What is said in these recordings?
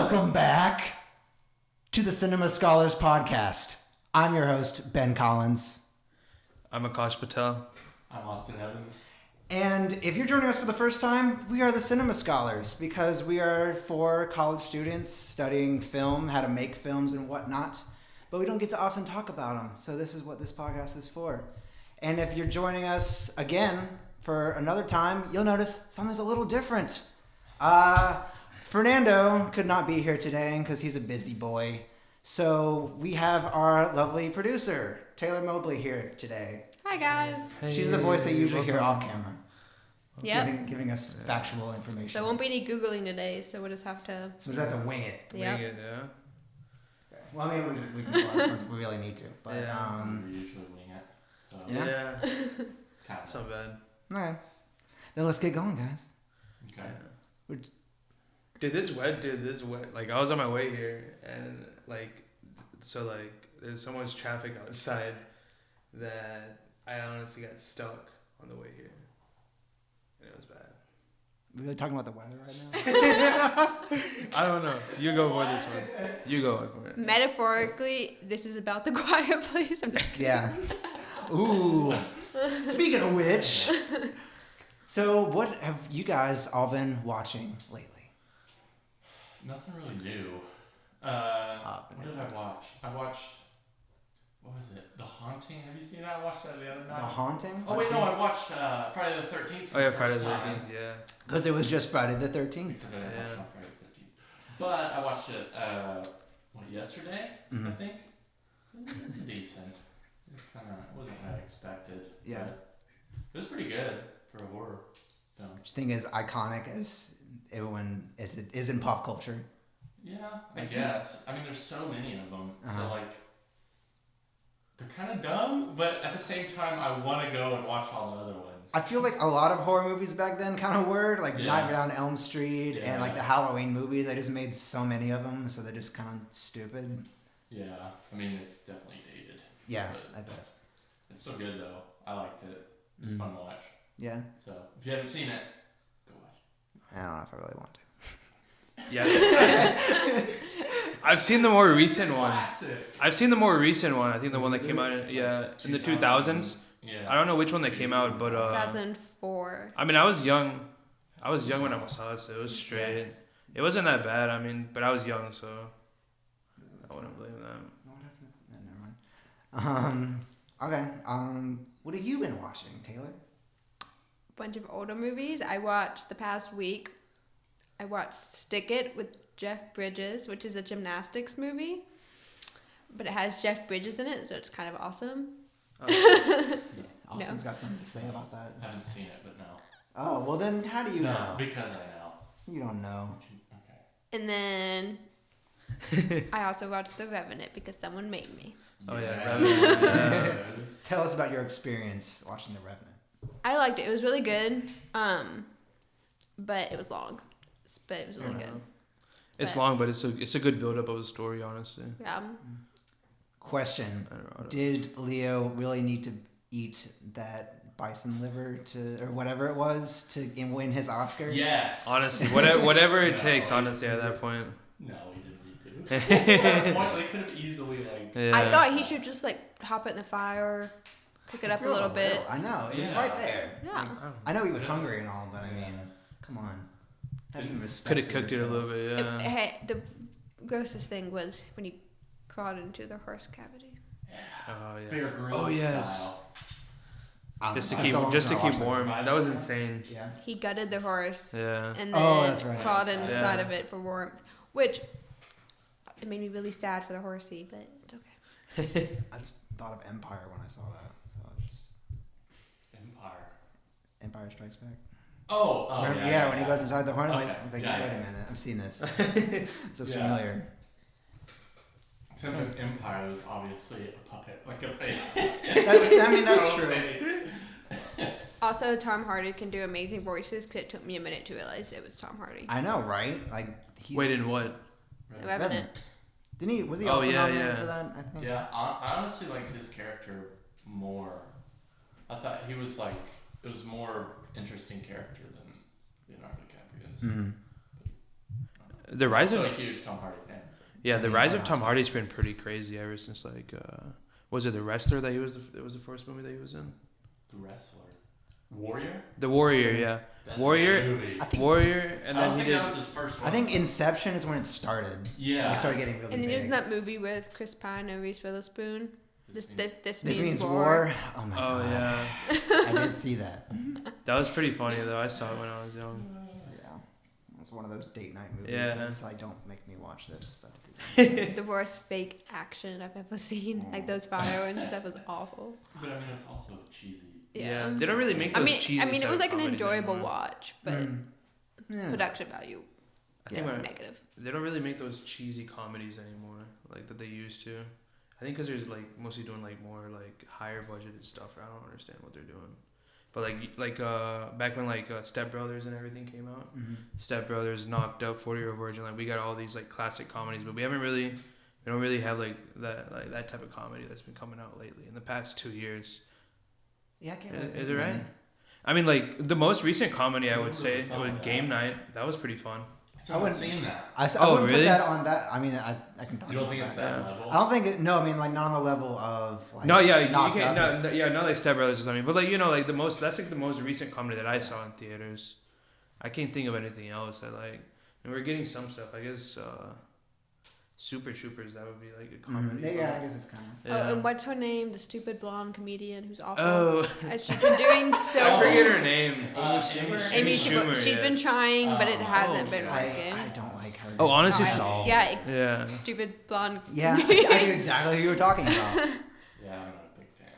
Welcome back to the Cinema Scholars Podcast. I'm your host, Ben Collins. I'm Akash Patel. I'm Austin Evans. And if you're joining us for the first time, we are the Cinema Scholars because we are for college students studying film, how to make films and whatnot. But we don't get to often talk about them, so this is what this podcast is for. And if you're joining us again for another time, you'll notice something's a little different. Fernando could not be here today because he's a busy boy. So we have our lovely producer, Taylor Mobley, here today. Hi, guys. She's the voice that you usually hear off camera. Yep. Giving us factual information. So there won't be any Googling today, so we'll just have to... So we just have to wing it. Yep. Wing it, yeah. Okay. Well, I mean, we can pause if we really need to. But, We usually wing it. So Yeah. It's not bad. Okay. Then let's get going, guys. Okay. Dude, this wet. Like, I was on my way here, and, there's so much traffic outside that I honestly got stuck on the way here. And it was bad. We're really talking about the weather right now? I don't know. You go for this one. You go for it. Metaphorically, this is about the quiet place. I'm just kidding. Yeah. Ooh. Speaking of which, so what have you guys all been watching lately? Nothing really new. What did I watch? I watched, what was it? The Haunting? Have you seen that? I watched that the other night. The Haunting? Oh wait, no, I watched Friday the 13th. Oh, yeah, Friday the 13th, yeah. Because it was just Friday the 13th. Except I didn't watch it on Friday the 13th. But I watched it, yesterday, I think. It was decent. It wasn't what I expected. Yeah. But it was pretty good for a horror film. Which thing is iconic as everyone is in pop culture. Yeah, I guess. I mean, there's so many of them. So, they're kind of dumb, but at the same time, I want to go and watch all the other ones. I feel like a lot of horror movies back then kind of were. Like Nightmare on Elm Street and like the Halloween movies. They just made so many of them, so they're just kind of stupid. Yeah, I mean, it's definitely dated. Yeah, but I bet. it's so good, though. I liked it. It's fun to watch. Yeah. So, if you haven't seen it, go watch. I don't know if I really want to. Yeah. I've seen the more recent one. Classic. I think the one that came out in the 2000s. Yeah. I don't know which one that came out, but 2004. I mean, I was young when I saw it, so it was straight. It wasn't that bad. I mean, but I was young, so I wouldn't blame that. Never mind. Okay. What have you been watching, Taylor? Bunch of older movies. I watched the past week. I watched Stick It with Jeff Bridges, which is a gymnastics movie. But it has Jeff Bridges in it, so it's kind of awesome. Austin's got something to say about that. I haven't seen it, but no. Oh, well then how do you know? Because I know. You don't know. Okay. And then I also watched The Revenant because someone made me. Oh yeah, Revenant. Tell us about your experience watching The Revenant. I liked it. It was really good. But it was long. But it was really good. It's long, but it's a good build up of a story, honestly. Yeah. Question: did Leo really need to eat that bison liver or whatever it was to win his Oscar? Yes. Honestly, whatever it takes. Honestly, at that point. No, he didn't need to. At that point, they could have easily Yeah. I thought he should just hop it in the fire, cook it up a little bit. I know it was right there. Yeah. I know he was hungry and all, but I mean, come on, have some respect. Could have cooked it a little bit. Yeah. Hey, the grossest thing was when he crawled into the horse cavity. Yeah. Oh yeah. Bear Grylls Oh yes. style. Just to keep warm. That was insane. Yeah. He gutted the horse. Yeah. And that's then right. crawled Yeah. inside of it for warmth, which it made me really sad for the horsey, but it's okay. I just thought of Empire when I saw that. So I just Empire Strikes Back. Oh, Remember, yeah. when he goes inside the horn, Okay. I was like, Yeah, wait yeah. a minute, I've seen this. It looks familiar. Except in Empire was obviously a puppet, like a face. That's So true. fake. Also, Tom Hardy can do amazing voices because it took me a minute to realize it was Tom Hardy. I know, right? Like he's Wait, in what? The Revenant. Didn't he? Was he Oh, also yeah, nominated yeah. for that? I think. Yeah, I honestly liked his character more. I thought he was it was more interesting character than Leonardo DiCaprio's. Mm-hmm. The rise also of a huge Tom Hardy fan. So. yeah, the mean, rise why of not? Tom Hardy's been pretty crazy ever since like was it The Wrestler that he was it was the first movie that he was in? The Wrestler. Warrior? The Warrior, yeah. That's Warrior- a good movie. I think Warrior, and I don't then he think did. that was his first one. I think Inception is when it started. Yeah. We started getting really And then big. there's that movie with Chris Pine and Reese Witherspoon. This This means war. Oh my Oh god. yeah, I did see that. that was pretty funny though. I saw it when I was young. Yeah. It was one of those date night movies. Yeah. And it's like, don't make me watch this. But The worst fake action I've ever seen. Oh. Like those fire and stuff was awful. But I mean, it's also cheesy. Yeah. They don't really make those cheesy. I mean, it type was of like an comedies enjoyable anymore. watch, but yeah. production value I think Yeah. when- negative. they don't really make those cheesy comedies anymore, like that they used to. I think because they're like mostly doing like more like higher budgeted stuff. I don't understand what they're doing. But like back when like Step Brothers and everything came out, Step Brothers, Knocked Up, 40-Year-Old Virgin, like we got all these like classic comedies, but we don't really have like that type of comedy that's been coming out lately in the past 2 years. Yeah, I can't Is- really is think it of right? any. I mean, like the most recent comedy I would Who say would've thought was that? Game Night. That was pretty fun. I still haven't seen that. I Oh, wouldn't really? put that on that. I mean, I can talk You don't about think it's that. that Yeah. level? I don't think it, no, I mean like not on the level of like No, yeah, you Knocked can't. Up, it's- Not like Step Brothers or something. But like like that's like the most recent comedy that I saw in theaters. I can't think of anything else that like. And we're getting some stuff. I guess Super Troopers. That would be like a comedy. Yeah, I guess it's kind of. Yeah. Oh, and what's her name? The stupid blonde comedian who's awful. Oh, She's been doing so. I forget her name. Amy Amy Schumer, She's been yes. trying, but it Oh, hasn't been I working. don't like her. Oh, honestly, at so- all. Yeah, Yeah. stupid blonde. Yeah, I knew exactly who you were talking about. Yeah, I'm not a big fan.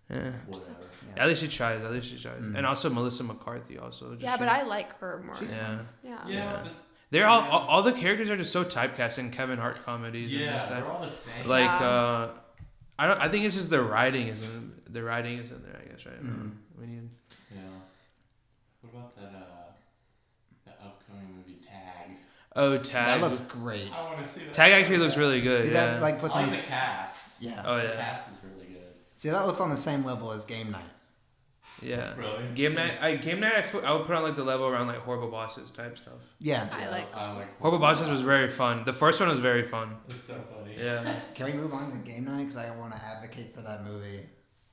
Yeah. Whatever. At least she tries. At least she tries. Mm. And also Melissa McCarthy. Also. Yeah, but I like her more. She's Yeah. Yeah. Yeah, Yeah. but They're all the characters are just so typecast in Kevin Hart comedies. and yeah, just that. they're all the same. Like Yeah. I think it's just the writing isn't there. I guess right. Mhm. We need. Yeah. What about that upcoming movie Tag? Oh, Tag. That looks great. I want to see that. Tag actually looks really good. See yeah. that like puts I on. like the cast. Yeah. Oh The yeah. cast is really good. See that looks on the same level as Game Night. Yeah. Really? Game night. I would put on like the level around like Horrible Bosses type stuff. Yeah. I like. Horrible Bosses was very fun. The first one was very fun. It's so funny. Yeah. Can we move on to Game Night? Because I want to advocate for that movie.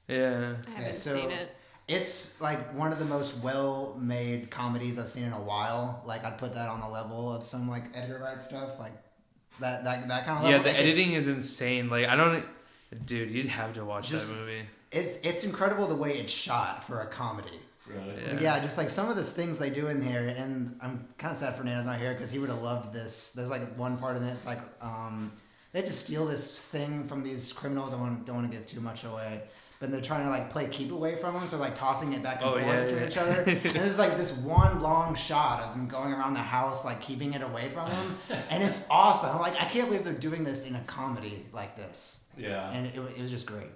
Yeah. I haven't so- seen it. It's like one of the most well-made comedies I've seen in a while. Like I'd put that on a level of some like Edgar Wright stuff, like that kind of level. Yeah. The Like, editing is insane. Like I don't. Dude, you'd have to watch Just- that movie. It's incredible the way it's shot for a comedy. Really? Yeah. But yeah, just like some of the things they do in here, and I'm kind of sad Fernando's not here because he would have loved this. There's like one part in it. It's like they just steal this thing from these criminals. Don't want to give too much away, but they're trying to like play keep away from them, so like tossing it back and forth between each other. And there's like this one long shot of them going around the house, like keeping it away from them, and it's awesome. I'm like, I can't believe they're doing this in a comedy like this, Yeah. and it was just great.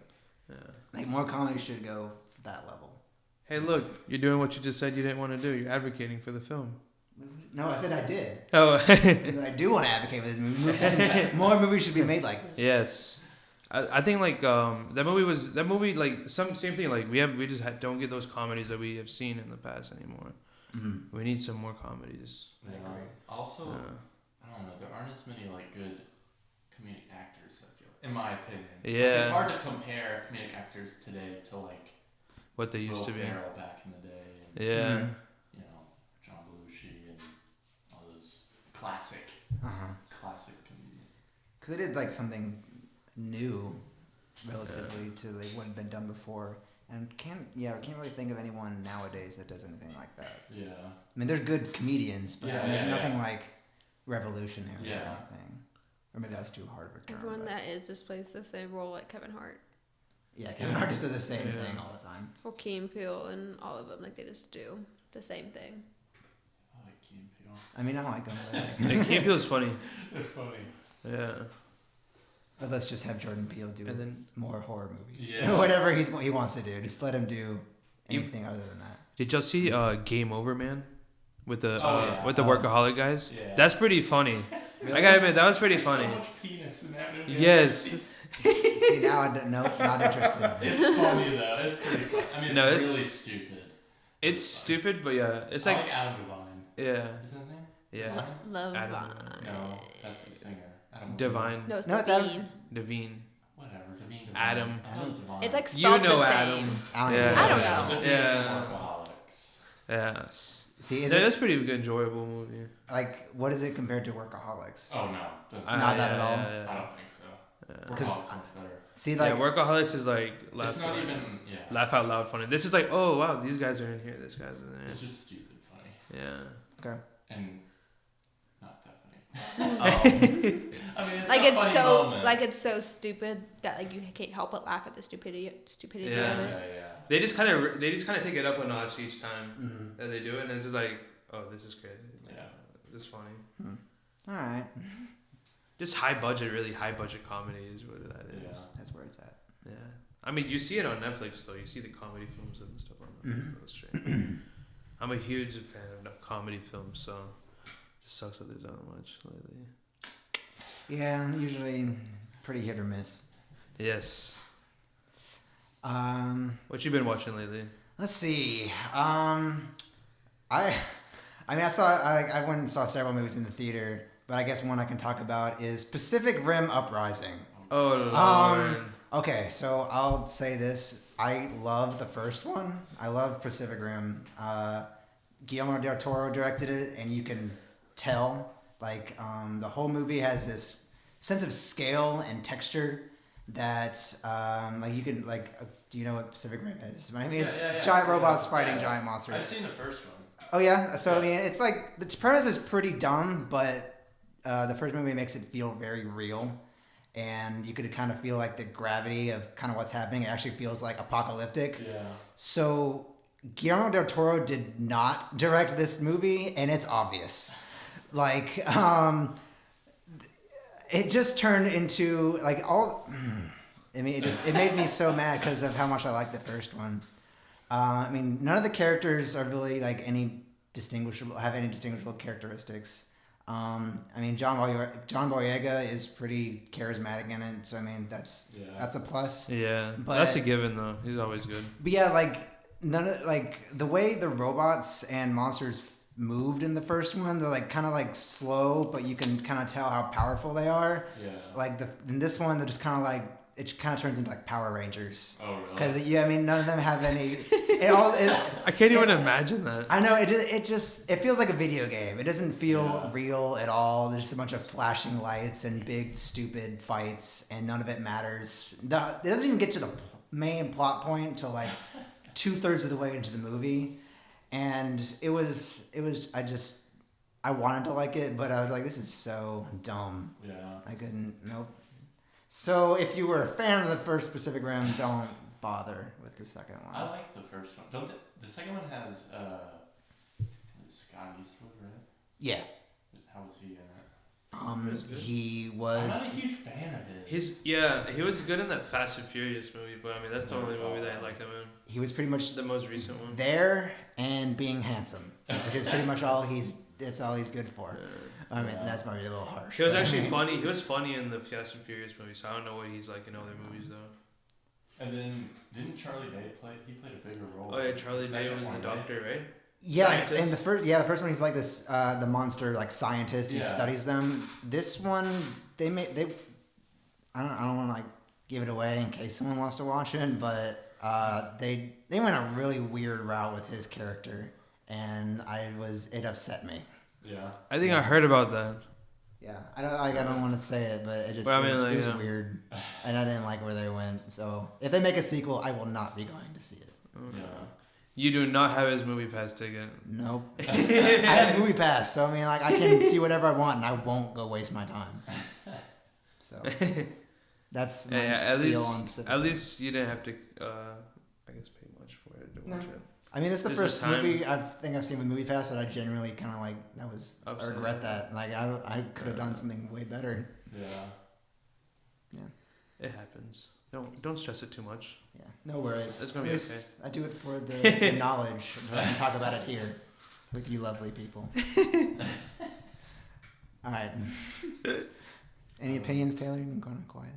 Yeah. Like more comedy should go for that level. Hey, look, you're doing what you just said you didn't want to do. You're advocating for the film. No, I said I did. Oh, I do want to advocate for this movie. More movies should be made like this. yes. I think like that movie like same thing like we just don't get those comedies that we have seen in the past anymore. Mm-hmm. We need some more comedies. Yeah. agree. Also, Uh, I don't know. There aren't as many like good comedic actors. I feel, in my opinion. Yeah. It's hard to compare comedic actors today to like what they used Will to be. Ferrell back in the day, and Yeah. Mhm. you know John Belushi and all those classic comedians. Because they did like something new, relatively to like what had been done before, and I can't really think of anyone nowadays that does anything like that. Yeah. I mean, there's good comedians, but nothing like revolutionary or Yeah. anything. Or maybe that's too hard of a term. Everyone but- that is just plays the same role like Kevin Hart, yeah, Kevin Hart just does the same Yeah. thing all the time. or Key and Peele, and all of them. Like they just do the same thing. I like Key and Peele. I mean, I don't like him, Like, Key and Peele's funny. They're funny. Yeah. but let's just have Jordan Peele do And then more horror movies. Yeah. Whatever he wants to do, just let him do anything other than that. did y'all see Game Over Man with the yeah. with the workaholic guys? Yeah. That's pretty funny. I gotta admit that was pretty There's funny. so much penis in that movie. Yes. See, now I don't know, not interested. It's funny though. It's pretty funny. I mean, No, it's it's- really stupid. It's stupid, but yeah, it's I like like Adam Devine. yeah. Isn't his name? Yeah. Love. Adam No, that's the singer. Adam Divine. No, it's No, it's Devine. Devine. Whatever. Devine. Adam. How's Divine? It's like You spelled know the Adam. same. Yeah. I don't know. Yeah. Workaholics. Yes. See, is Yeah, it that's a pretty good, enjoyable movie. like what is it compared to Workaholics? Oh no. Don't- Not that at all. I don't think so. Yeah. Workaholics much better. See, Yeah, like Workaholics is like It's not even. Yeah. laugh out loud funny. This is like, oh wow, these guys are in here. This guy's in there. It's just stupid funny. Yeah. And not that funny. oh, I mean, it's Like got it's funny so moments. like it's so stupid that like you can't help but laugh at the stupidity Yeah. of it. Yeah. They just kind of take it up a notch each time mhm. that they do it, and it's just like, oh, this is crazy. Yeah. Just funny. all right, Just high budget, really high budget comedy is what that is. Yeah. that's where it's at. Yeah. I mean, you see it on Netflix though. You see the comedy films and stuff on Netflix. Mhm. That's strange. I'm a huge fan of comedy films, so it just sucks that there's not much lately. Yeah, usually pretty hit or miss. Yes. What you been watching lately? Let's see. I mean, I went and saw several movies in the theater, but I guess one I can talk about is Pacific Rim Uprising. Oh Lord. Okay, so I'll say this. I love the first one. I love Pacific Rim. Guillermo del Toro directed it, and you can tell, like, the whole movie has this sense of scale and texture that, like, you can, like, do you know what Pacific Rim is? I mean, it's giant robots fighting giant monsters. I've seen the first one. Oh, yeah? So, I mean, it's like, the premise is pretty dumb, but the first movie makes it feel very real. And you could kind of feel like the gravity of kind of what's happening. It actually feels like apocalyptic. Yeah. So Guillermo del Toro did not direct this movie, and it's obvious. Like, it just turned into like all. I mean, it made me so mad because of how much I liked the first one. I mean, none of the characters are really like have any distinguishable characteristics. I mean, John Boyega is pretty charismatic in it, so I mean that's a plus. Yeah, But- that's a given though. He's always good. But yeah, like the way the robots and monsters moved in the first one, they're like kind of like slow, but you can kind of tell how powerful they are. Yeah. Like in this one, they're just kind of like it kind of turns into like Power Rangers. Oh really? Because I mean, none of them have any. I can't even imagine that. I know it feels like a video game. It doesn't feel real at all. There's just a bunch of flashing lights and big stupid fights, and none of it matters. It doesn't even get to the main plot point until like 2/3 of the way into the movie, and it was I wanted to like it, but I was like, this is so dumb. Yeah. I couldn't. Nope. So if you were a fan of the first Pacific Rim, don't bother with the second one. I like the first one. Don't the second one has Scott Eastwood, right? Yeah. How was he in it? He I'm was. not a huge fan of his. He was good in that Fast and Furious movie, but I mean that's the only movie that I liked him in. He was pretty much The most recent one. there and being handsome, which is pretty much all that's all he's good for. I mean, that's probably a little harsh. He was but- actually funny. He was funny in the Fast and Furious movie, so I don't know what he's like in other movies though. And then didn't Charlie Day play? He played a bigger role. Oh yeah, in Charlie the Day second was the one, right? doctor, right? Yeah, Scientist. and the first one he's like this the monster like scientist. He Yeah. studies them. This one I don't want to like give it away in case someone wants to watch it, but they went a really weird route with his character, and it upset me. Yeah. I think I heard about that. Yeah, I don't want to say it, but it just Well, I mean, it was, like, it was yeah. weird, and I didn't like where they went. So if they make a sequel, I will not be going to see it. Yeah. You do not have his movie pass ticket. Nope. I have Movie Pass, so I mean, like I can see whatever I want, and I won't go waste my time. So that's my Yeah, spiel on Pacific. at least you didn't have to, I guess, pay much for it to No. watch it. I mean, this is the There's first a time- movie I've seen with Movie Pass that I genuinely kind of like. I Upset. regret that. Like I could have done something way better. Yeah. It happens. Don't stress it too much. Yeah, no worries. It's gonna be At least I do it for the knowledge, so I can talk about it here with you lovely people. All right. Any opinions, Taylor? You've been kind of quiet.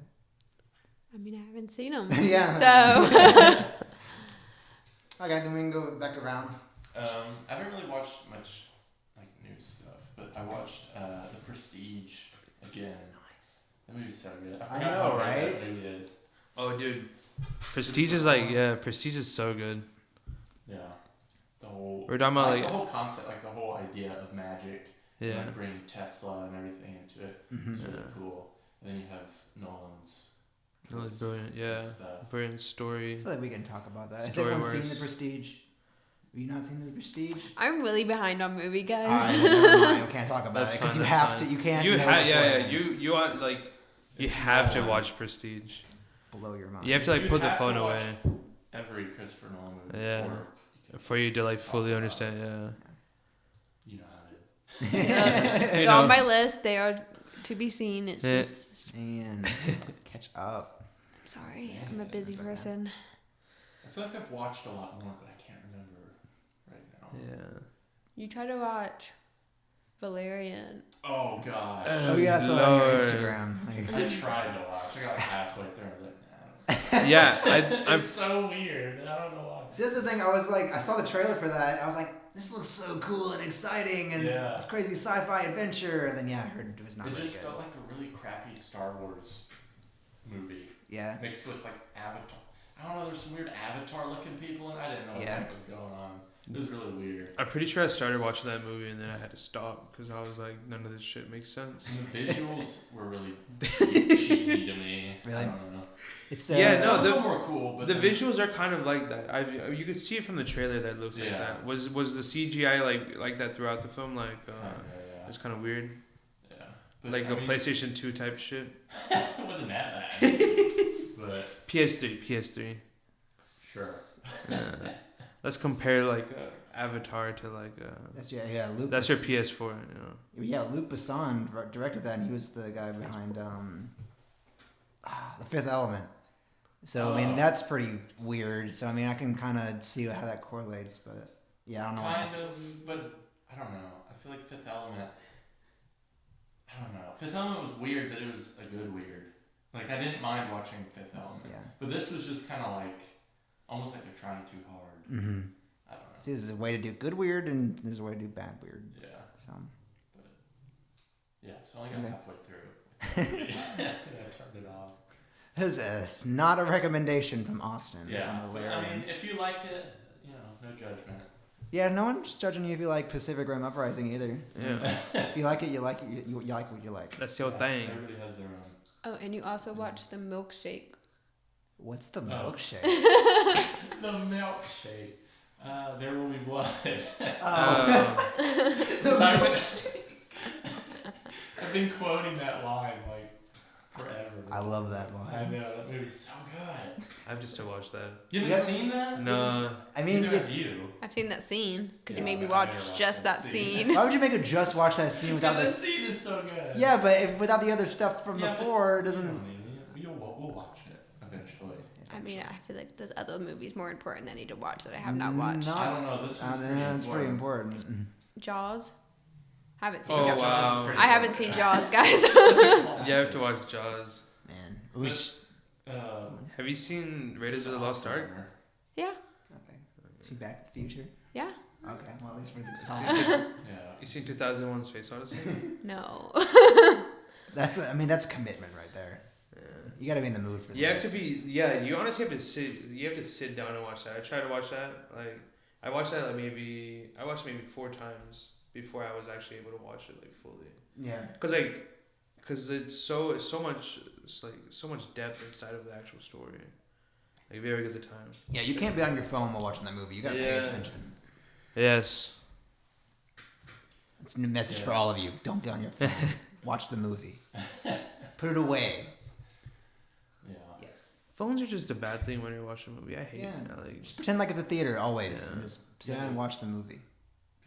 I mean, I haven't seen them. Yeah. So Okay, then we can go back around. I haven't really watched much like new stuff. but I watched The Prestige again. Nice. That movie's so good. I I forgot know, how good right? that movie is. Oh, dude, Prestige is so good. Yeah. The whole. We're talking about the like whole concept, like the whole idea of magic. And, yeah. like bringing Tesla and everything into it. Mhm. It's really Yeah. cool. And then you have Nolan's. That was brilliant. Yeah, Stuff. brilliant I story. feel like we can talk about that. Has Story everyone seen works. The Prestige? Have you not seen The Prestige? I'm really behind on movie, guys. Alright, never mind. We can't talk about That's it because fine, you that's have fine. to. You can't. You know have beforehand. you want like you It's have to Nolan. watch Prestige. blow your mind. You have to like You put the have to phone watch away Every Christopher Nolan movie. Yeah. Or you can- for you to like fully about understand. Yeah. You know how it is. They're You on know. my list. They are to be seen. It's Yeah. just Man, catch up. sorry, Yeah, I'm a busy that's okay. person. I feel like I've watched a lot more, but I can't remember right now. Yeah. You try to watch Valerian. Oh gosh. Oh yeah, I saw that on your Lord. Instagram. Like, I tried to watch. I got like halfway through. I was like, nah. I don't Yeah, know. I'm It's so weird. I don't know why. see, that's the thing. I was like, I saw the trailer for that. I was like, this looks so cool and exciting, and Yeah. it's crazy sci-fi adventure. And then yeah, I heard it was not It very just good. felt like a really crappy Star Wars movie Yeah. mixed with like Avatar. I don't know. There's some weird Avatar-looking people, and I didn't know what Yeah. the heck was going on. It was really weird. I'm pretty sure I started watching that movie and then I had to stop because I was like, none of this shit makes sense. And the visuals were really cheesy to me. Really? I don't know. It's Yeah, no, Some of the- them were cool, but The then- visuals are kind of like that. You could see it from the trailer that it looks like Yeah. that. Was the CGI like that throughout the film? Like yeah. it's kind of weird, Yeah. But, like I a mean, PlayStation 2 type shit. It wasn't that bad. But PS3. sure. Yeah. Let's compare like Avatar to like that's Luke. that's your PS4. You know. Yeah, Luc Besson directed that, and he was the guy behind The Fifth Element. So I mean Oh. that's pretty weird. So I mean I can kind of see how that correlates, but yeah, I don't know. Kind of, but I don't know. I feel like Fifth Element. I don't know. Fifth Element was weird, but it was a good weird. Like I didn't mind watching Fifth Element. Yeah. But this was just kind of like, almost like they're trying too hard. Mm-hmm. I don't know. See, there's a way to do good weird, and there's a way to do bad weird. Yeah. So Yeah. So I only got Okay. halfway through. Yeah, I turned it off. this is not a recommendation from Austin. Yeah. on But, Valerian. I mean, if you like it, you know, no judgment. Yeah, no one's judging you if you like Pacific Rim Uprising either. Yeah, If you like it, you like it. You like what you like. that's your thing. Everybody has their own. Oh, and you also watched The Milkshake. What's the Oh. milkshake? The milkshake. There will be blood. Oh. I've been quoting that line like forever. I love that I line. know that movie's so good. I have to still watch that. You haven't Yeah. seen that? No, I mean, Neither you, have you. I've seen that scene because Yeah, you made me I watch never watched just that that scene. scene. why would you make her just watch that scene without Because the? the scene is so good. Yeah, but if, without the other stuff from Yeah, but before, it You doesn't. don't need it. We'll watch it eventually. I mean, I feel like there's other movies more important that I need to watch that I have not watched. No. I don't know. This one's That's pretty important. Jaws. Haven't seen Oh, Jaws. wow. I haven't seen Jaws, guys. you have to watch Jaws. Man, we sh- Have you seen Raiders of the Lost Ark? Yeah. okay. See Back to the Future. Yeah. Okay, well at least for the song. Yeah. You seen 2001: Space Odyssey? No. That's that's commitment right there. Yeah. You got to be in the mood for that. You have to be. Yeah, you honestly have to sit. You have to sit down and watch that. I tried to watch that. Like I watched that like maybe. I watched it maybe 4 times before I was actually able to watch it like fully. Yeah. Cause it's so much. It's like so much depth inside of the actual story. Like very good the time. Yeah, you can't be on your phone while watching that movie. You got to pay Yeah. attention. Yes. It's a new message for all of you. Don't get on your phone. Watch the movie. Put it away. Yeah. Yes. Phones are just a bad thing when you're watching a movie. I hate Yeah. it. Like. Just pretend like it's a theater always, Yeah. and just sit down and watch the movie.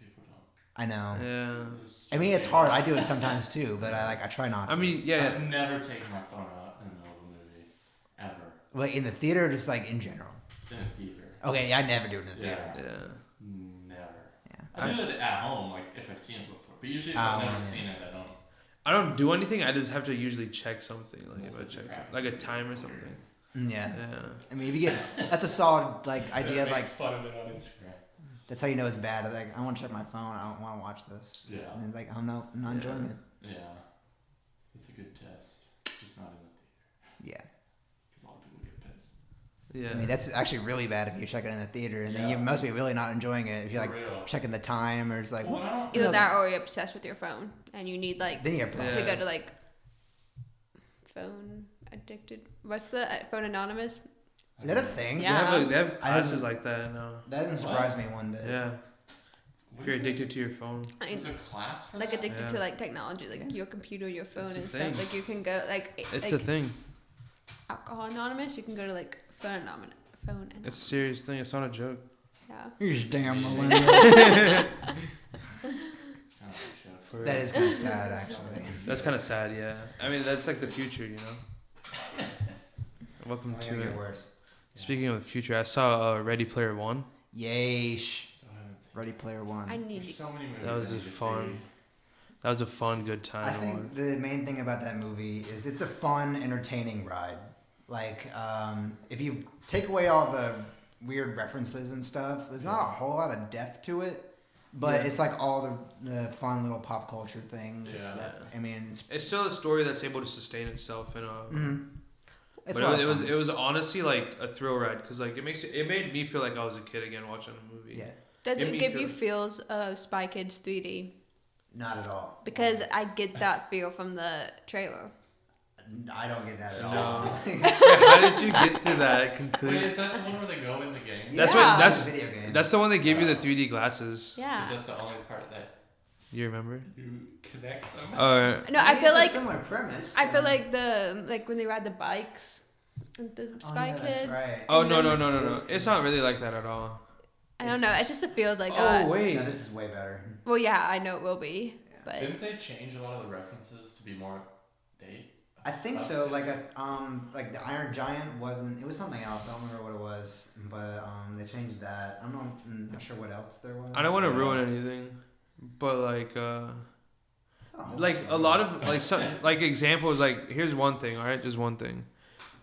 People don't. I know. Yeah. I mean, it's hard. I do it sometimes too, but I try not to. I mean, yeah. I've never taken my phone out in the middle of a movie. Ever. like in the theater, or just like in general. In a theater. Okay, yeah, I never do it in the Yeah. theater. Yeah. Never. Yeah. I do it at home, like if I've seen it before. But usually if Oh, I've never yeah. seen it, I don't. I don't do anything. I just have to usually check something. Like Unless if I it's a check crap something, like a movie. time or something. Yeah. Yeah. I mean, if you get that's a solid like idea. Make Like fun of it on Instagram. That's how you know it's bad. Like, I want to check my phone. I don't want to watch this. Yeah. And then, like, I'm not enjoying it. Yeah. It's a good test. Just not in the theater. Yeah. Because a lot of people get pissed. Yeah. I mean, that's actually really bad if you check it in the theater, and then Yeah. you must be really not enjoying it if you're For like real. checking the time or it's like, Well, what's I don't- Either else? that or you're obsessed with your phone and you need like Then you have problems. to Yeah. go to like phone addicted. What's the phone anonymous? Is that a thing? Yeah. They have I classes haven't- like that now. That doesn't surprise me one bit. Yeah. What If you're is it? addicted to your phone. There's a class for Like that? addicted to Yeah. like technology, like your computer, your phone It's a and thing. stuff. Like you can go like It's like a thing. alcohol anonymous. You can go to like phone anonymous. It's a serious thing. It's not a joke. Yeah. You're just damn Yeah. millennials. It's kind of like a show. For That real. is kind of sad, actually. That's kind of sad, yeah. I mean, that's like the future, you know? Welcome Only to gonna it. get worse. Speaking of the future, I saw Ready Player One. Yeesh. Still haven't seen Ready Player One. I need There's to. so many movies That was I a need to fun- see. That was a fun, good time I to think watch. the main thing about that movie is it's a fun, entertaining ride. Like, if you take away all the weird references and stuff, there's not a whole lot of depth to it. But Yeah. it's like all the fun little pop culture things. Yeah. That, I mean, It's still a story that's able to sustain itself in a. it's But a lot of it was fun. it was honestly like a thrill ride because like it made me feel like I was a kid again watching a movie. Yeah, Does Give it me give you feel- feels of Spy Kids 3D? not at all. Because I get that feel from the trailer. I don't get that at No. all. How did you get to that Wait, conclusion? is that the one where they go in the game? That's Yeah. what that's It's a video game. that's the one that gave you the 3D glasses. Is Yeah. that the only part that You remember? you connect somehow? No, I mean, feel it's like a similar premise. I feel like the like when they ride the bikes, and the Oh, Spy yeah, Kids. That's right. Oh And no then- no! It's not really like that at all. I don't know. It just feels like wait. No, this is way better. well, yeah, I know it will be, but Didn't they change a lot of the references to be more date? I think so. Like like the Iron Giant wasn't. It was something else. I don't remember what it was, but they changed that. I'm not sure what else there was. I don't want to ruin anything, but It's not whole like bunch a lot of like some like examples like here's one thing, all right, just one thing.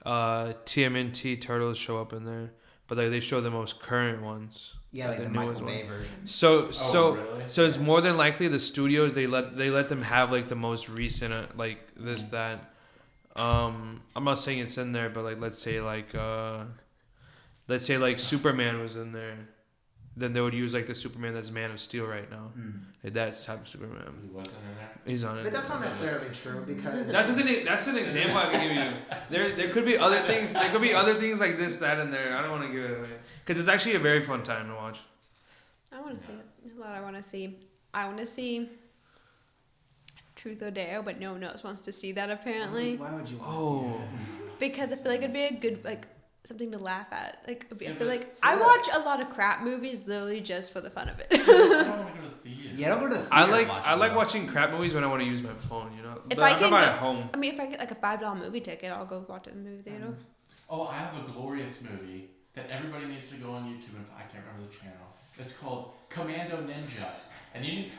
TMNT turtles show up in there, but like they show the most current ones. yeah, like the newest Michael one. Bay version. So really? so it's more than likely the studios they let them have like the most recent like this that. I'm not saying it's in there, but like let's say like Superman was in there, then they would use like the Superman that's Man of Steel right now. Like that's type of Superman. He wasn't in there? He's on it. But that's not necessarily true because That's an example I can give you. There could be other things. There could be other things like this, that, and there. I don't want to give it away because it's actually a very fun time to watch. I want to see it. There's a lot I want to see. I want to see Truth or Dare, but no one else wants to see that apparently Why would you want Oh. to see that? because I feel like it'd be a good like something to laugh at. Like I Yeah, feel but- like See I that- watch a lot of crap movies literally just for the fun of it. I don't want to go to the theater. Yeah, don't go to the theater. I and like watch I it. like watching crap movies when I want to use my phone. You know, If but I I'm can not go- at home. I mean, if I get like a $5 movie ticket, I'll go watch it in the movie theater. Oh, I have a glorious movie that everybody needs to go on YouTube and I can't remember the channel. It's called Commando Ninja. And you need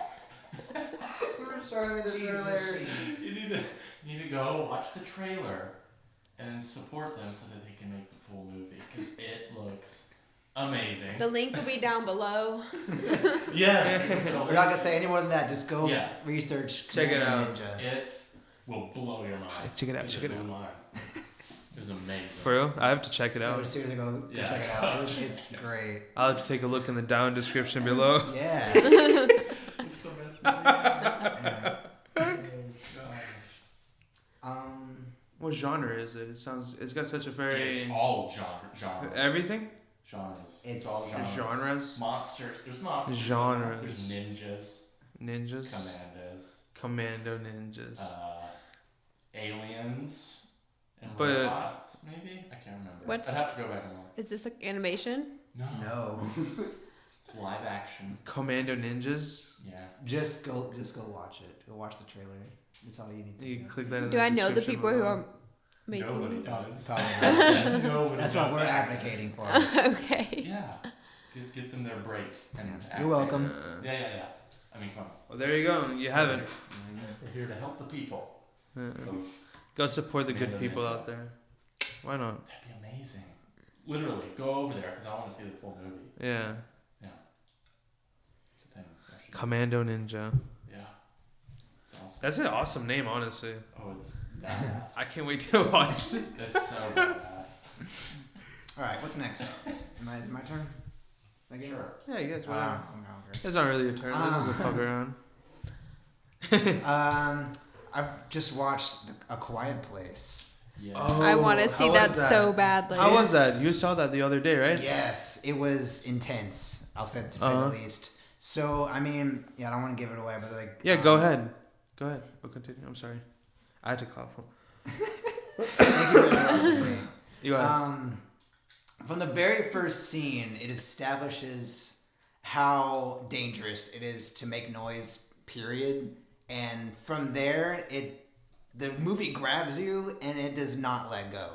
You were showing me this earlier. you need to go watch the trailer and support them so that they can make the full movie because it looks amazing. The link will be down below. Yes. We're not gonna say any more than that. Just go Yeah. research. Check it Commando out. Ninja. It will blow your mind. Check it out, check it blew out. mine. It was amazing. For real, I have to check it No, out. seriously, go Yeah. check it out. It's great. I'll have to take a look in the down description below. Yeah. It's the best movie ever. Yeah. Oh, gosh. What genre is it? It's got such a very It's all genres. everything Genres. It's all genres. genres, Monsters. There's monsters. Genres. There's ninjas. ninjas, Commandos. commando ninjas. Aliens. And But- robots, maybe? I can't remember. What's- I'd have to go back and look. Is this like animation? No. No. It's live action. Commando ninjas. Yeah. Just go watch it. Go watch the trailer. That's all you need to You do. can click that in Do the I know the description people who below. are making? Nobody does. Probably not. Nobody That's does what we're that. advocating for. Okay. Yeah. Get them their break. And act. You're welcome. Yeah. I mean, come on. Well, there you go. You have it. We're here to help the people. Yeah. So Go support the good Commando people Ninja. out there. Why not? that'd be amazing. Literally, go over there because I want to see the full movie. Yeah. Commando Ninja. Yeah. It's awesome. That's an awesome name, honestly. Oh, it's badass. I can't wait to watch it. It's so badass. All right, what's next? Is it my turn? Again? Sure. Yeah, you guys. I'm hungry. It's not really your turn. This is a fuck around. I've just watched A Quiet Place. Yeah. Oh, I want to how see was that that? so badly. How was that? You saw that the other day, right? Yes, it was intense. I'll say to say Uh-huh. the least. So I mean, yeah, I don't want to give it away, but like. Yeah, go ahead. Go ahead. We'll continue. I'm sorry. I had to cough. Thank you for interrupting me. You go ahead. From the very first scene, it establishes how dangerous it is to make noise. Period. And from there, the movie grabs you and it does not let go.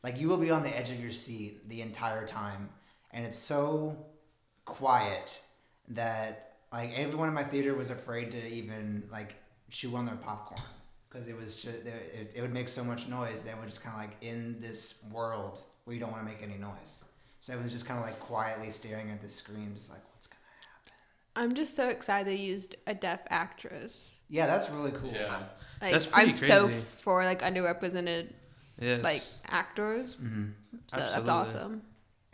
Like you will be on the edge of your seat the entire time, and it's so quiet that like everyone in my theater was afraid to even like chew on their popcorn because it was just it would make so much noise that we're just kind of like in this world where you don't want to make any noise. So it was just kind of like quietly staring at the screen, just like what's gonna happen. I'm just so excited they used a deaf actress. Yeah, that's really cool. Yeah. Like, That's pretty I'm so crazy. for like underrepresented Yes. like actors. Mm-hmm. So that's Absolutely. awesome.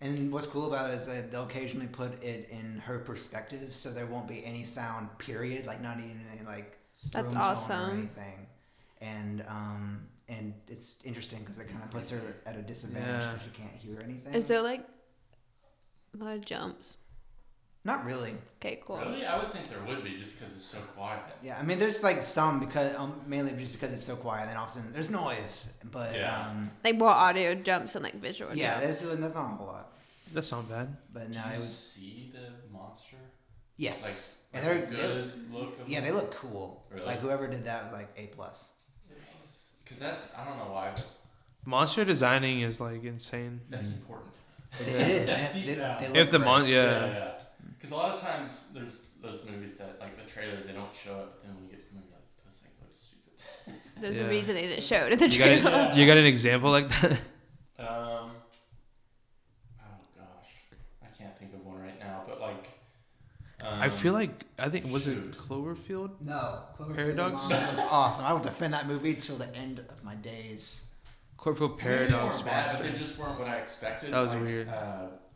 And what's cool about it is that they'll occasionally put it in her perspective, so there won't be any sound. Period. Like not even any like That's room tone or awesome. anything. And it's interesting because it kind of puts her at a disadvantage Yeah. because she can't hear anything. Is there like a lot of jumps? Not really. Okay, cool. Really? I would think there would be just because it's so quiet. Yeah, I mean, there's like some because mainly just because it's so quiet. And then all of a sudden there's noise, but Yeah. Like more audio jumps and like visual yeah, jumps. that's not a whole lot. That's not bad. But no, Did it you was see the monster? yes, Like and a good look of yeah, they look cool. Really? Like whoever did that was like A+. Because that's, I don't know why, but Monster designing is like insane. that's important. It is. Deep They down. look If the great. yeah. Because a lot of times there's those movies that, like the trailer, they don't show it, but then when you get to the movie, like, those things look stupid. There's Yeah. a reason they didn't show it in the You got trailer. an, you got an example like that? Oh gosh, I can't think of one right now, but like. I feel like was it shoot. Cloverfield? No, Cloverfield Paradox? Paradox looks awesome. I will defend that movie till the end of my days. Cloverfield Maybe Paradox. they weren't bad, but Monster. they just weren't what I expected. That was like, weird.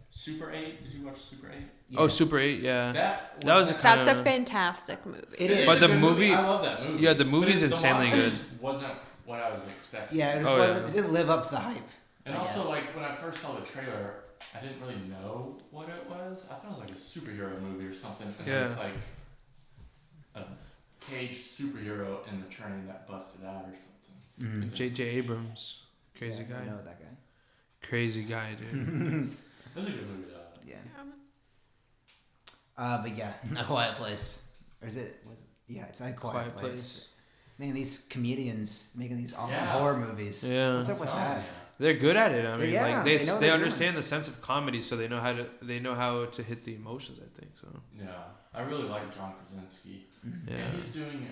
Super 8. Did you watch Super 8? Oh, Super 8, yeah. That was a That's a kinda- fantastic movie. It is. But a the good movie- I love that movie. yeah, the But movie's insanely monster good. just wasn't what I was expecting. Yeah, it just Oh, wasn't. yeah. It didn't live up to the hype. And I also, guess. like when I first saw the trailer, I didn't really know what it was. I thought it was like a superhero movie or something. And Yeah. it was like a caged superhero in the train that busted out or something. Mm-hmm. J.J. Abrams. Crazy I guy. know that guy. Crazy guy, dude. It was a good movie though. Yeah. But yeah, A Quiet Place. Or is it? Yeah, it's A Quiet, Place. Man, these comedians making these awesome Yeah. horror movies. Yeah. What's up with Telling that? ya. They're good at it. I mean, Yeah, like they know what they they're understand the sense of comedy, so they know how to hit the emotions. I think so. Yeah, I really like John Krasinski. Yeah. And he's doing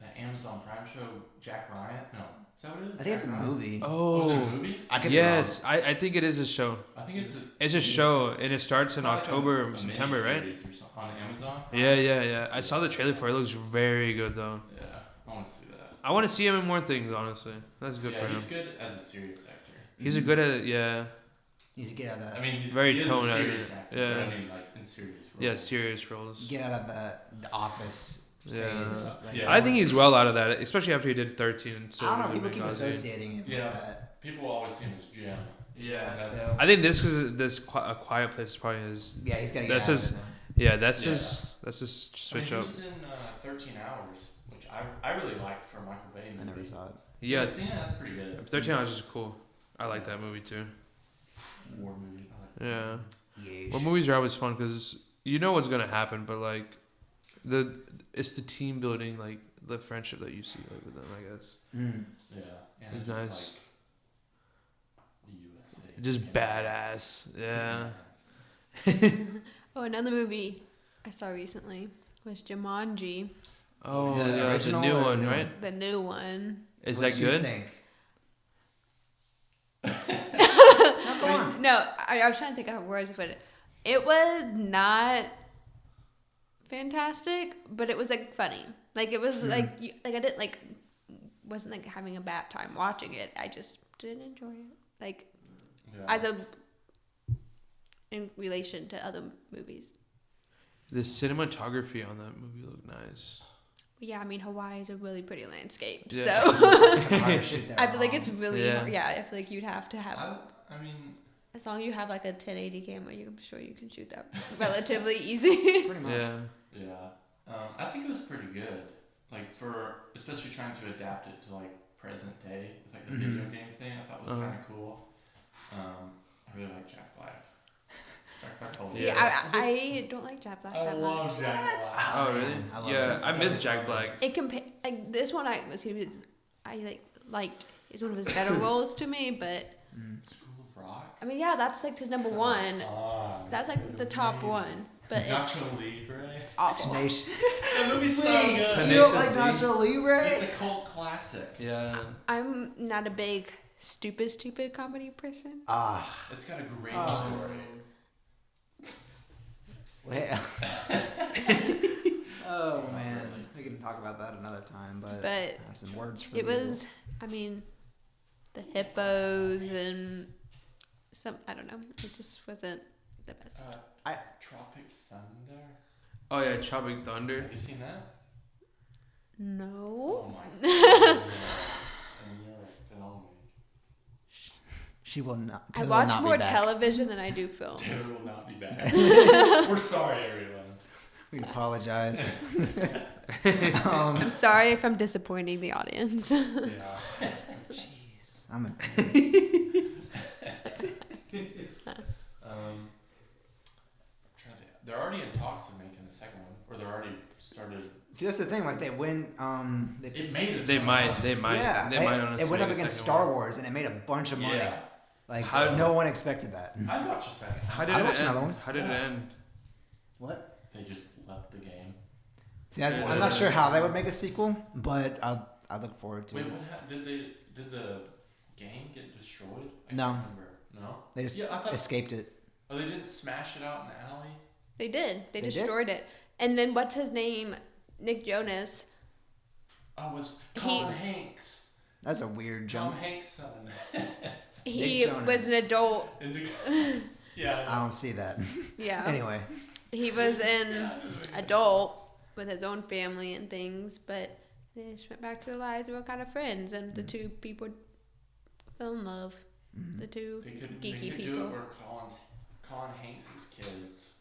that Amazon Prime show, Jack Ryan. No, is that what it is? I think it's a Jack Ryan? movie. Oh, is it a Oh, movie? I could yes. I think it is a show. I think it's a. It's a show, and it starts in like October a or September, right? miniseries or something on Amazon. Yeah. I saw the trailer for it. It looks very good, though. Yeah, I want to see that. I want to see him in more things, honestly. That's good yeah, for him. he's good as a serious actor. He's a good at yeah. You need to get out of that. I mean, Very he is tone a actor, serious actor. yeah. But I mean, like in serious roles. Yeah, serious roles. Get out of the office Yeah. phase. Like, Yeah. I think he's well out of that, especially after he did 13. And so I don't know. People keep Benghazi. associating him Yeah. with that. People always see him as Jim. Yeah. That's- So I think A Quiet Place is probably his. yeah, he's gotta get That's out his- of it. now. Yeah, that's Yeah. his switch I mean, up. he was in 13 Hours, which I really liked for a Michael Bay movie. I never saw it. Yeah, That's pretty good. 13 Hours is cool. I like that movie too. War movie. I like that. Yeah. Yeesh. Well, movies are always fun because you know what's gonna happen, but like, it's the team building, like the friendship that you see like with them. I guess Mm. Yeah. And It's just nice. like the USA. just kicking badass. Yeah. Kicking ass. Oh, another movie I saw recently was Jumanji, Oh The yeah, the original new or the one, new right? the new one. Is What that you good? Think? No, go on. No, I was trying to think of words, but it was not fantastic, but it was like funny. Like it was like I didn't like wasn't like having a bad time watching it. I just didn't enjoy it. Like as a in relation to other movies. The cinematography on that movie looked nice. Yeah, I mean Hawaii is a really pretty landscape, Yeah. so Hard to shoot that I feel like wrong. it's really Yeah. hard. Yeah, I feel like you'd have to have. I mean, As long as you have like a 1080 camera, I'm sure you can shoot that relatively easy. Pretty much. Yeah. yeah. I think it was pretty good. Like for especially trying to adapt it to like present day, it's like the video game thing. I thought was kind of cool. I really like Jack Black. Jack Black's See, hilarious. I don't like Jack Black that much. Jack Black. Oh really? I love Yeah, this. I miss Jack Black. It like this one I liked. It's one of his better roles to me, but School of Rock. I mean, yeah, that's like his number one. Song. That's like the top one, but it's Nacho Libre. awful. Tenacious. That movie's so good. You Tenacious don't like D. Nacho Libre? It's a cult classic. Yeah. I'm not a big stupid comedy person. Ah. It's got a great Oh. story. Well. Oh man, we can talk about that another time, but I have some words for It you. was, I mean, the hippos and I don't know. It just wasn't the best. Tropic Thunder. Oh yeah, Tropic Thunder. Have you seen that? No. Oh my god. And you're filming. She will not. I Taylor will watch not be more back. television than I do films. Taylor will not be back. We're sorry, everyone. We apologize. I'm sorry if I'm disappointing the audience. Yeah. Jeez, I'm a. They're already in talks of making the second one, or they're already started. See, that's the thing. Like they win. It made it. They might. Yeah, They might honestly it went up make a against second Star one. Wars, and it made a bunch of money. Yeah. Like How- no one expected that. I'd watch a second. How did I'd it watch end? another one. How did it end? What? They just left the game. See, I'm not sure how they would make a sequel, but I look forward to Wait, it. what happened? Did the game get destroyed? I No. can't remember. No. They just Yeah, I thought. escaped it. Oh, they didn't smash it out in the alley. They did. They They did? destroyed it. And then what's his name? Nick Jonas. Oh, it was He- Tom Hanks. That's a weird Tom jump. Hanks' son. He Jonas. was an adult. Yeah. I don't see that. Yeah. Anyway, He was an adult with his own family and things, but they just went back to their lives and were kind of friends, and the two people fell in love. The two They could geeky do it people. where Colin Hanks' kids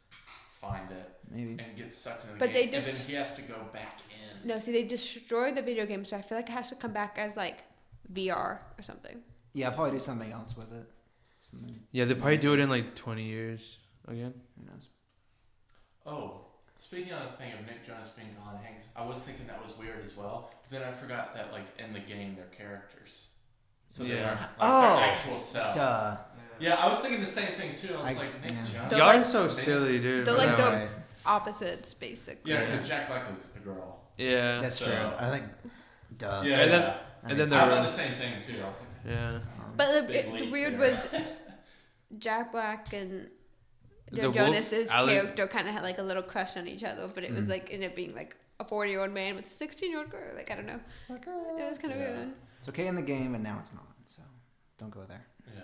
find it maybe. and get sucked into the But game, they and just- then he has to go back in. No, see, they destroyed the video game, so I feel like it has to come back as like VR or something. Yeah, I'll probably do something else with it. Something. Yeah, they probably do it in like 20 years again. Who knows? Oh, speaking of the thing of Nick Jonas being Colin Hanks, I was thinking that was weird as well. But then I forgot that like in the game they're characters, so they Yeah. aren't like Oh, their actual self. Duh. Yeah, I was thinking the same thing too. I was I- like, Nick yeah. Jonas. They're Y'all like- are so silly, dude. they're for like that so- one. Right. Opposites, basically. Yeah, because Jack Black was a girl. Yeah. That's So- true. I think. Duh. Yeah, And then- That and makes then I there said were- the same thing too. I was like, Yeah. But Big the leap weird there. was Jack Black and The Joe wolf, Jonas's Alec- character kind of had like a little crush on each other, but it was like ended up being like a 40-year-old man with a 16-year-old girl. Like I don't know, it was kind of Yeah. weird. It's okay in the game, and now it's not. So don't go there. yeah.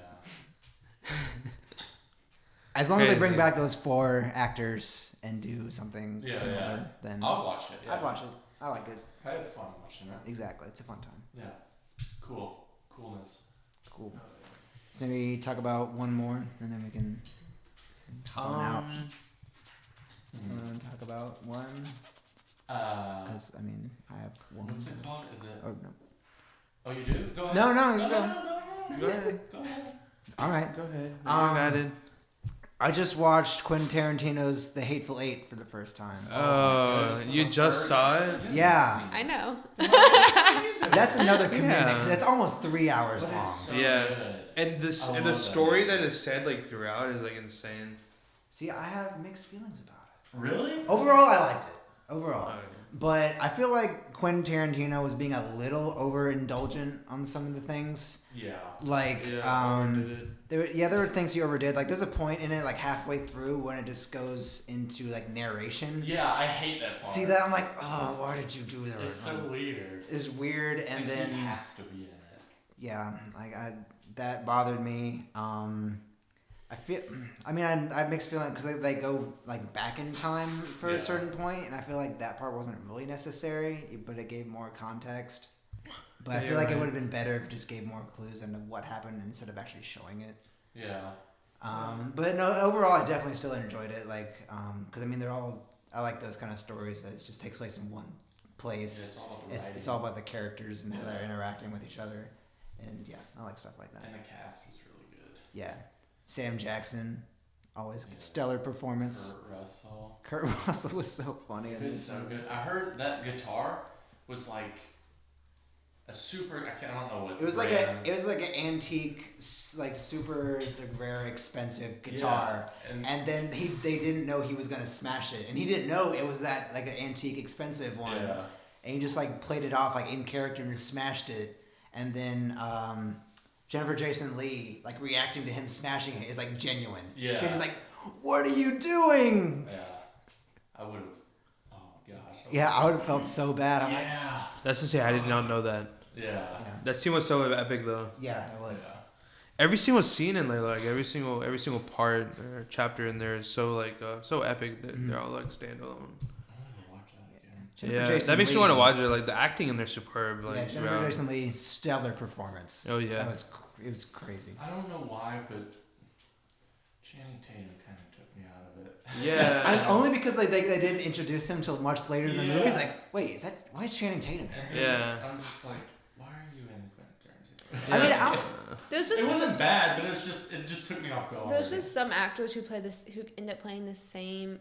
As long as they bring Crazy. back those 4 actors and do something Yeah, similar, yeah. then I'll watch it. Yeah. I'd watch it. I like it. I had fun watching it. Exactly. It's a fun time. Yeah. Coolness. Cool. Let's maybe talk about one more, and then we can hop on out. Talk about one, because I mean I have one. What's it called? Is it? Oh no. Oh, you do? Go ahead. No, no, you no, go. no, no, Go ahead. Go ahead. All right. Go ahead. You Um, got it. I just watched Quentin Tarantino's The Hateful Eight for the first time. Oh, goodness, you for the just first- saw it? Yeah. I know. That's another commitment. Yeah. 'Cause it's almost 3 hours But long. it's so Yeah. good. And this I and the love that story movie. that is said like throughout is like insane. See, I have mixed feelings about it. Really? Overall, I liked it. Overall, But I feel like Quentin Tarantino was being a little overindulgent on some of the things. Yeah. Like, overdid it. there were things he overdid. Like, there's a point in it, like halfway through, when it just goes into like narration. Yeah, I hate that part. See that? I'm like, oh, why did you do that? It's so weird. It's weird, and Like, then he has to be in it. yeah, like that bothered me. I feel, I mean, I have mixed feelings because they go like back in time for a certain point, and I feel like that part wasn't really necessary, but it gave more context. But I feel like it would have been better if it just gave more clues into what happened instead of actually showing it. Yeah. But no, overall, I definitely still enjoyed it. Like, because I mean, I like those kind of stories that it just takes place in one place. Yeah, It's all about the characters and how they're interacting with each other, and yeah, I like stuff like that. And the cast was really good. Yeah. Sam Jackson, always stellar performance. Kurt Russell was so funny. It was so good. I heard that guitar was like a super. I don't know what. It was like an antique, like super rare, expensive guitar. Yeah, and then they didn't know he was gonna smash it, and he didn't know it was that like an antique, expensive one. Yeah. And he just like played it off like in character and just smashed it, and then. Jennifer Jason Leigh, like reacting to him smashing it, is like genuine. Yeah. He's like, "What are you doing?" Yeah. I would have. Oh my gosh. Yeah, I would have felt so bad. I'm like, That's to say, I did not know that. Yeah. That scene was so epic, though. yeah, it was. Yeah. Every single scene in there, like every single part or chapter in there is so like so epic that they're all like standalone. Jennifer Yeah, Jason that makes me Leigh- want to watch it. Like the acting in there, superb. Yeah, Like Jennifer Jason Leigh, stellar performance. Oh yeah. It was crazy. I don't know why, but Channing Tatum kind of took me out of it. Yeah. Only because they didn't introduce him till much later in the Yeah. movie. It's like, wait, why is Channing Tatum here? Yeah. I'm just like, why are you in Quentin Tarantino? I mean, There's It just wasn't bad, but it just took me off guard. there's just some actors who end up playing the same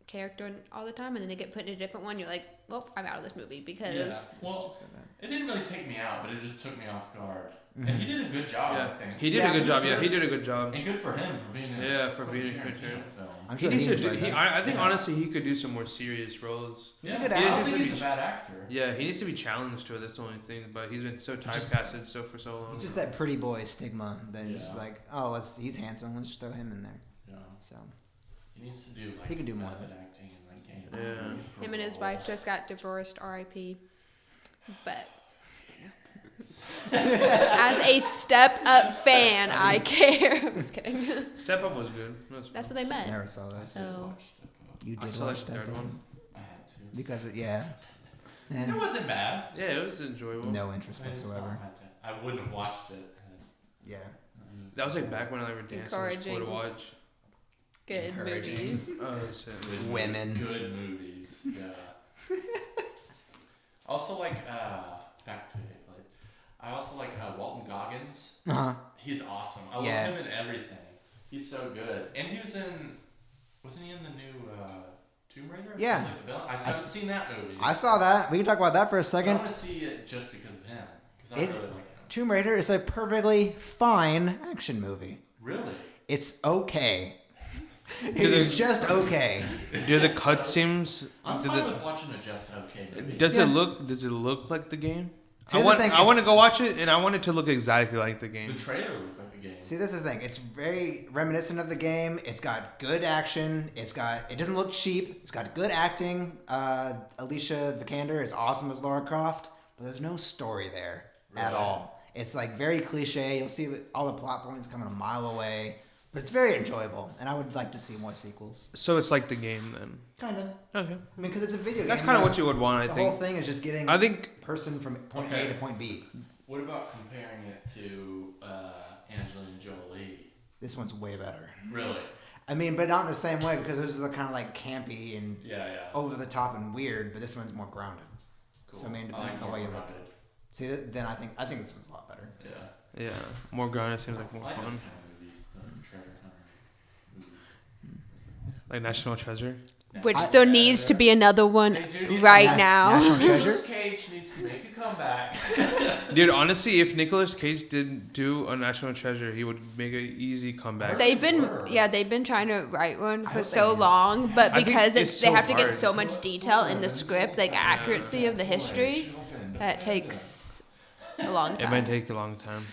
character all the time, and then they get put in a different one. You're like, well, I'm out of this movie because Yeah. Well, it didn't really take me out, but it just took me off guard. And he did a good job, Yeah. I think. He did a good job. Yeah, he did a good job. And good for him for being in for being a Quentin Tarantino. film. I'm He sure needs to enjoyed do. that. I think honestly he could do some more serious roles. Yeah, a good I actor. don't think he's a bad actor. Yeah, he needs to be challenged to it. That's the only thing. But he's been so Just- typecasted for so long. It's just that pretty boy stigma that it's just Yeah. like, oh, he's handsome. Let's just throw him in there. Yeah. So He needs to do like He could do more of method acting and like gain. Yeah. him and his wife just got divorced. R.I.P. But as a Step Up fan, I care. I'm just kidding. Step Up was good. That's where they met. never saw that. So You I did saw watch like the that third one one. I had to. because yeah, It and wasn't bad. Yeah, it was enjoyable. no interest I just whatsoever. thought I wouldn't have watched it. Yeah. That was like back when I were dancing. It was cool Encouraging. to watch. good Encouraging. movies. Oh, shit. Good Women. Good movies. Yeah. Also like back to it. Like I also like Walton Goggins. Uh-huh. He's awesome. I Yeah. love him in everything. He's so good. And he was in. Wasn't he in the new Tomb Raider? Yeah. Like the villain? I haven't seen that movie. I saw that. We can talk about that for a I second. want to see it just because of him. Because I It- really like him. Tomb Raider is a perfectly fine action movie. Really? It's okay. It Do is they- just okay. Do the cutscenes? I'm do fine the- with watching a just okay movie. Does Yeah. it look? Does it look like the game? See, I that's want. the thing, I want to it's- go watch it, and I want it to look exactly like the The game. trailer looked like a game. See, this is the thing. It's very reminiscent of the game. It's got good action. It doesn't look cheap. It's got good acting. Alicia Vikander is awesome as Lara Croft, but there's no story there at Really? all. It's like very cliche. You'll see all the plot points coming a mile away, but it's very enjoyable, and I would like to see more sequels. So it's like the game then. Kind of. Okay. I mean, because it's a video game. That's kind of what you would want, I The think. whole thing is just getting I think. person from point Okay. A to point B. What about comparing it to Angelina Jolie? This one's way better. Really? I mean, but not in the same way because this is kind of like campy and Yeah. over the top and weird, but this one's more grounded. Cool. So I mean, it depends on the more way you look grounded. at it. See, then I think this one's a lot better. Yeah. Yeah. More grounded seems like more I like those fun. kind of movies, the treasure hunter movies. Like National Treasure. Which there needs to be another one They do need right Na- now. National Treasure. Nicolas Cage needs to make a comeback. Dude, honestly, if Nicolas Cage didn't do a National Treasure, he would make an easy comeback. They've been Were. they've been trying to write one I for hope so they- long, but I think because it's they so have to get hard. so much detail in the script, like accuracy of the history, that takes a long It might time. take a long time.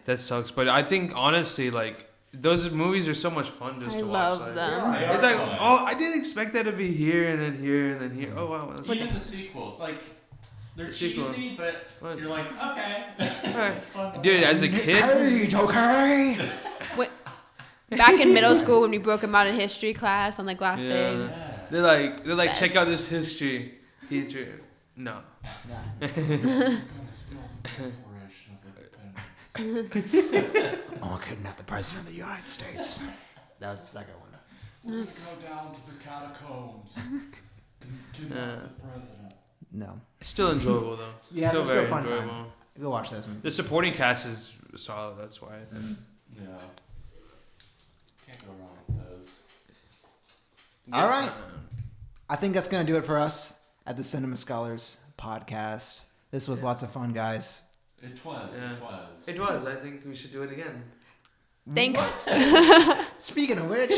That sucks. But I think, honestly, like, those movies are so much fun just I to watch. love like, them. It's like, oh, I didn't expect that to be here and then here and then here. Oh, wow. That's Even the sequels, like they're The sequel. cheesy, but What? you're like, okay, Alright. it's fun. Dude, as a kid, Cage, okay. Back in middle school when we broke them out in history class on like last Yeah. day. Yeah. they're like, check Best. out this history. Teacher. No. I'm gonna steal the Declaration of Independence. Oh, kidnap the president of the United States. That was the second one. We're gonna go down to the catacombs and kidnap the president. No. It's still enjoyable, though. Yeah, still it's still a very fun enjoyable. time. Go watch those movies. The supporting cast is solid, that's why. I think. Yeah. Can't go wrong with those. All right. I think that's going to do it for us at the Cinema Scholars podcast. This was lots of fun, guys. It was. Yeah. It was. It was. I think we should do it again. Thanks. Speaking of which,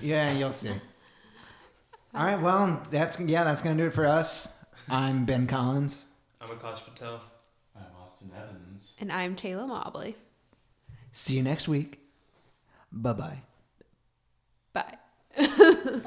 yeah, you'll see. All right, well, that's going to do it for us. I'm Ben Collins. I'm Akash Patel. I'm Austin Evans. And I'm Taylor Mobley. See you next week. Bye-bye. Bye. And